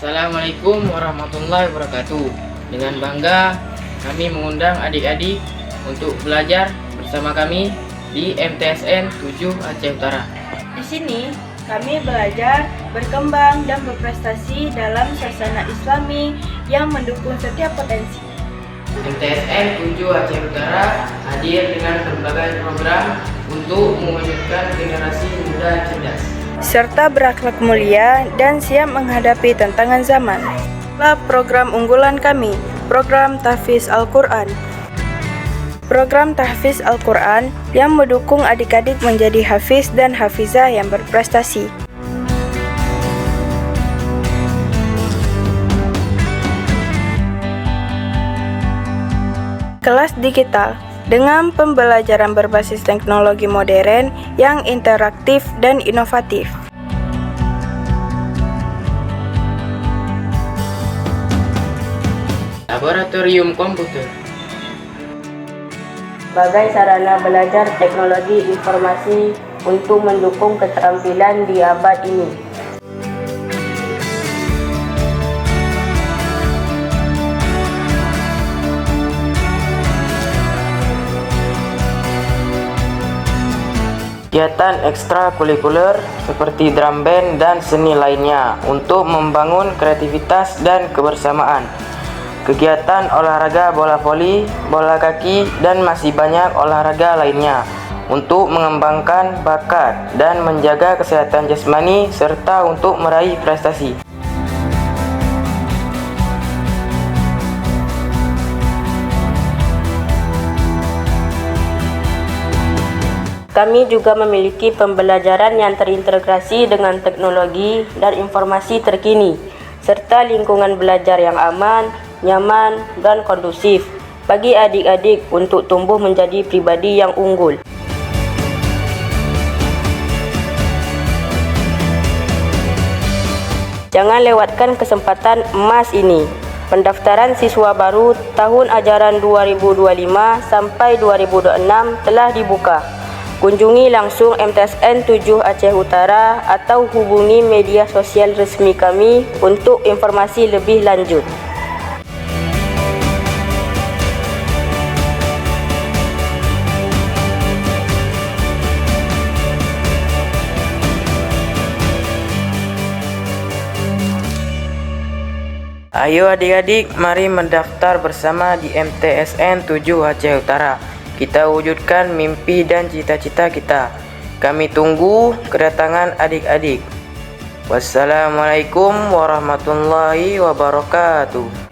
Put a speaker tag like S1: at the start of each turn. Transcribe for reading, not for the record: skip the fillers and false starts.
S1: Assalamualaikum warahmatullahi wabarakatuh. Dengan bangga kami mengundang adik-adik untuk belajar bersama kami di MTSN 7 Aceh Utara.
S2: Di sini kami belajar, berkembang, dan berprestasi dalam suasana Islami yang mendukung setiap potensi.
S1: MTSN 7 Aceh Utara hadir dengan berbagai program untuk mewujudkan generasi muda cerdas,
S2: Serta berakhlak mulia dan siap menghadapi tantangan zaman. Inilah program unggulan kami, program Tahfiz Al-Quran. Program Tahfiz Al-Quran yang mendukung adik-adik menjadi hafiz dan hafizah yang berprestasi. Kelas digital dengan pembelajaran berbasis teknologi modern yang interaktif dan inovatif.
S1: laboratorium komputer,
S3: sebagai sarana belajar teknologi informasi untuk mendukung keterampilan di abad ini.
S1: kegiatan ekstrakurikuler seperti drum band dan seni lainnya untuk membangun kreativitas dan kebersamaan. Kegiatan olahraga bola voli, bola kaki, dan masih banyak olahraga lainnya untuk mengembangkan bakat dan menjaga kesehatan jasmani serta untuk meraih prestasi.
S3: Kami juga memiliki pembelajaran yang terintegrasi dengan teknologi dan informasi terkini, serta lingkungan belajar yang aman, nyaman, dan kondusif bagi adik-adik untuk tumbuh menjadi pribadi yang unggul. Jangan lewatkan kesempatan emas ini. Pendaftaran siswa baru tahun ajaran 2025 sampai 2026 telah dibuka. Kunjungi langsung MTSN 7 Aceh Utara atau hubungi media sosial resmi kami untuk informasi lebih lanjut.
S1: Ayo adik-adik, mari mendaftar bersama di MTSN 7 Aceh Utara. Kita wujudkan mimpi dan cita-cita kita. Kami tunggu kedatangan adik-adik. Wassalamualaikum warahmatullahi wabarakatuh.